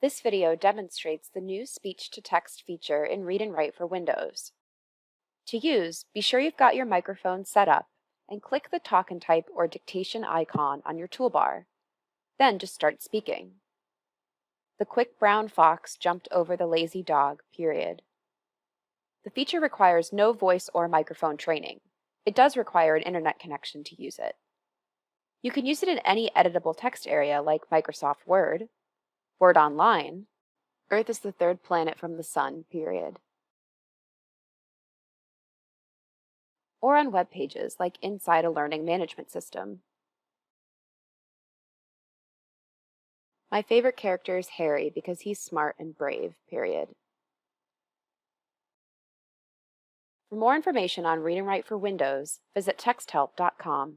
This video demonstrates the new speech-to-text feature in Read&Write for Windows. To use, be sure you've got your microphone set up and click the Talk&Type or Dictation icon on your toolbar. Then just start speaking. The quick brown fox jumped over the lazy dog, period. The feature requires no voice or microphone training. It does require an internet connection to use it. You can use it in any editable text area like Microsoft Word, Word Online, Earth is the third planet from the sun, period, or on web pages like inside a learning management system. My favorite character is Harry because he's smart and brave, period. For more information on Read&Write for Windows, visit texthelp.com.